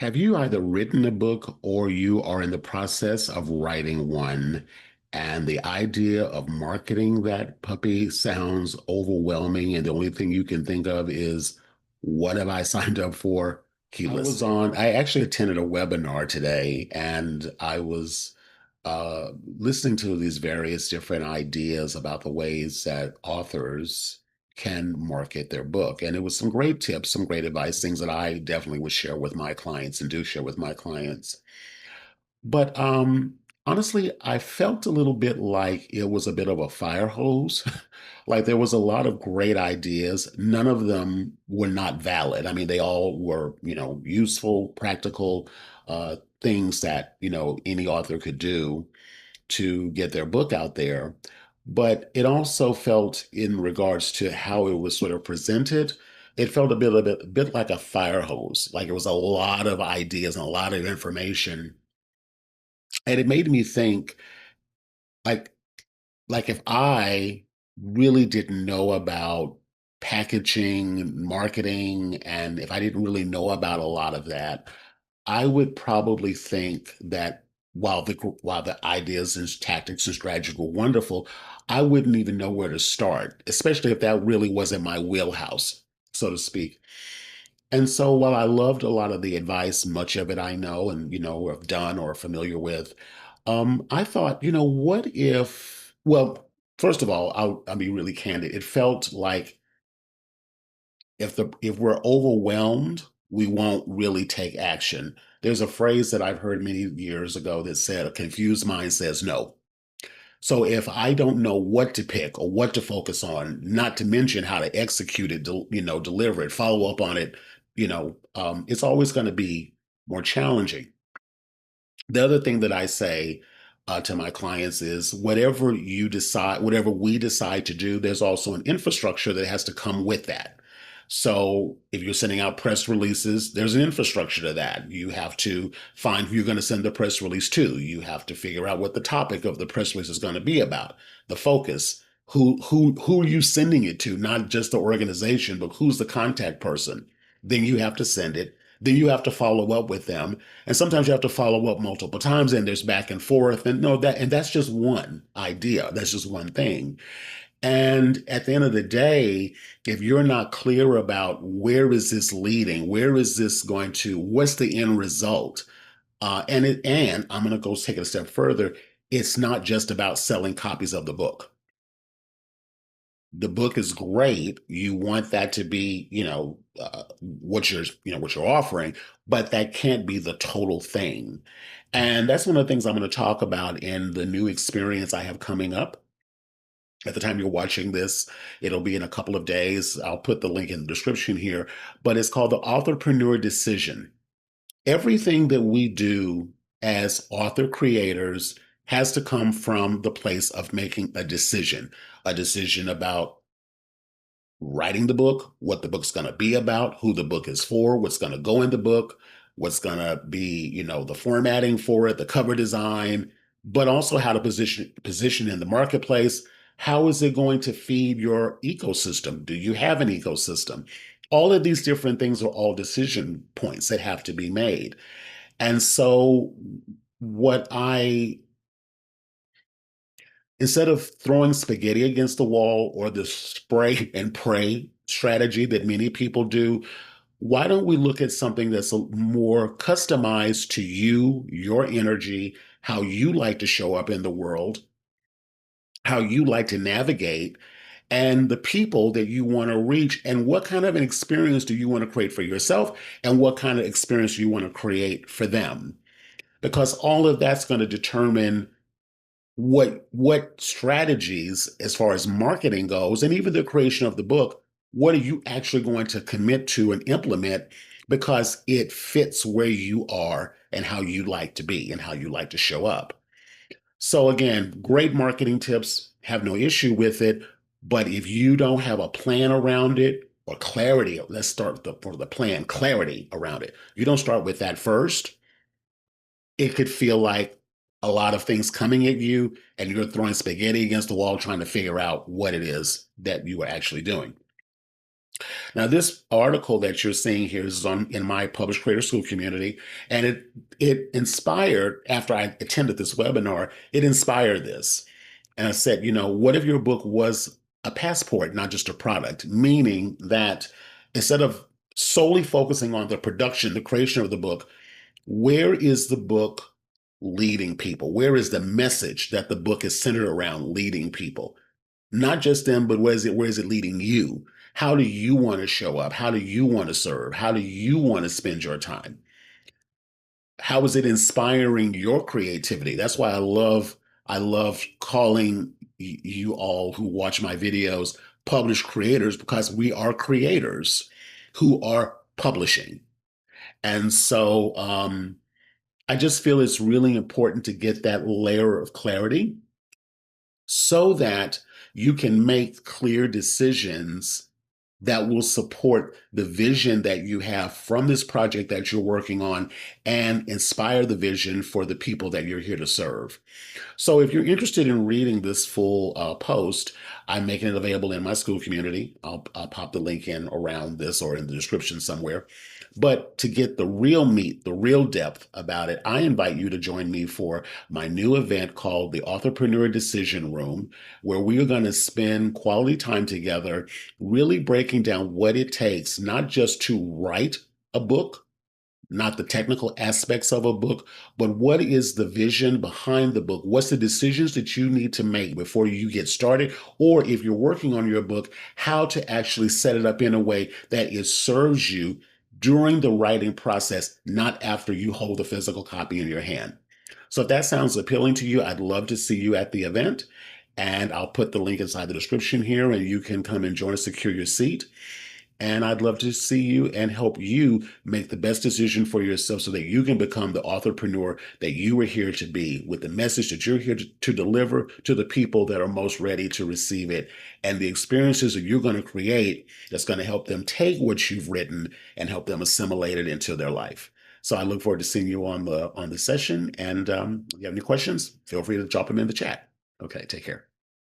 Have you either written a book or you are in the process of writing one? And the idea of marketing that puppy sounds overwhelming, and the only thing you can think of is, what have I signed up for? I actually attended a webinar today, and I was listening to these various different ideas about the ways that authors can market their book. And it was some great tips, some great advice, things that I definitely would share with my clients and do share with my clients. But honestly, I felt a little bit like it was a bit of a fire hose. Like there was a lot of great ideas. None of them were not valid. I mean, they all were, useful, practical things that, any author could do to get their book out there. But it also felt, in regards to how it was sort of presented, it felt a bit like a fire hose. Like it was a lot of ideas and a lot of information, and it made me think, like like if I really didn't know about packaging, marketing, and if I didn't really know about a lot of that, I would probably think that while the ideas and tactics and strategies were wonderful, I wouldn't even know where to start, especially if that really wasn't my wheelhouse, so to speak. And so while I loved a lot of the advice, much of it I know and, have done or familiar with, I thought, what if, well, first of all, I'll be really candid. It felt like if we're overwhelmed, we won't really take action. There's a phrase that I've heard many years ago that said, a confused mind says no. So if I don't know what to pick or what to focus on, not to mention how to execute it, deliver it, follow up on it, it's always going to be more challenging. The other thing that I say to my clients is, whatever we decide to do, there's also an infrastructure that has to come with that. So if you're sending out press releases, there's an infrastructure to that. You have to find who you're going to send the press release to. You have to figure out what the topic of the press release is going to be about, the focus. Who are you sending it to? Not just the organization, but who's the contact person. Then you have to send it. Then you have to follow up with them, and sometimes you have to follow up multiple times, and there's back and forth. And no, that's just one idea. That's just one thing. And at the end of the day, if you're not clear about where is this leading, what's the end result? And I'm going to go take it a step further. It's not just about selling copies of the book. The book is great. You want that to be, what you're offering, but that can't be the total thing. And that's one of the things I'm going to talk about in the new experience I have coming up. At the time you're watching this, it'll be in a couple of days. I'll put the link in the description here, but it's called the Authorpreneur Decision. Everything that we do as author creators has to come from the place of making a decision about writing the book, what the book's going to be about, who the book is for, what's going to go in the book, what's going to be, the formatting for it, the cover design, but also how to position in the marketplace. How is it going to feed your ecosystem? Do you have an ecosystem? All of these different things are all decision points that have to be made. And so what I instead of throwing spaghetti against the wall or the spray and pray strategy that many people do, why don't we look at something that's more customized to you, your energy, how you like to show up in the world, how you like to navigate, and the people that you want to reach, and what kind of an experience do you want to create for yourself, and what kind of experience do you want to create for them? Because all of that's going to determine what strategies, as far as marketing goes, and even the creation of the book, what are you actually going to commit to and implement, because it fits where you are and how you like to be and how you like to show up. So again, great marketing tips, have no issue with it, but if you don't have a plan around it or clarity, let's start for the plan, clarity around it. You don't start with that first, it could feel like a lot of things coming at you and you're throwing spaghetti against the wall trying to figure out what it is that you are actually doing. Now, this article that you're seeing here is on in my Published Creator School community, and it inspired after I attended this webinar. It inspired this, and I said, what if your book was a passport, not just a product? Meaning that instead of solely focusing on the production, the creation of the book, where is the book leading people? Where is the message that the book is centered around leading people? Not just them, but where is it leading you? How do you want to show up? How do you want to serve? How do you want to spend your time? How is it inspiring your creativity? That's why I love calling you all who watch my videos published creators, because we are creators who are publishing. And so I just feel it's really important to get that layer of clarity so that you can make clear decisions that will support the vision that you have from this project that you're working on and inspire the vision for the people that you're here to serve. So if you're interested in reading this full post, I'm making it available in my school community. I'll pop the link in around this or in the description somewhere. But to get the real meat, the real depth about it, I invite you to join me for my new event called the Authorpreneur Decision Room, where we are going to spend quality time together, really breaking down what it takes, not just to write a book, not the technical aspects of a book, but what is the vision behind the book? What's the decisions that you need to make before you get started? Or if you're working on your book, how to actually set it up in a way that it serves you during the writing process, not after you hold the physical copy in your hand. So if that sounds appealing to you, I'd love to see you at the event. And I'll put the link inside the description here, and you can come and join us, secure your seat. And I'd love to see you and help you make the best decision for yourself so that you can become the authorpreneur that you were here to be, with the message that you're here to deliver to the people that are most ready to receive it, and the experiences that you're going to create that's going to help them take what you've written and help them assimilate it into their life. So I look forward to seeing you on the session. And if you have any questions, feel free to drop them in the chat. Okay, take care.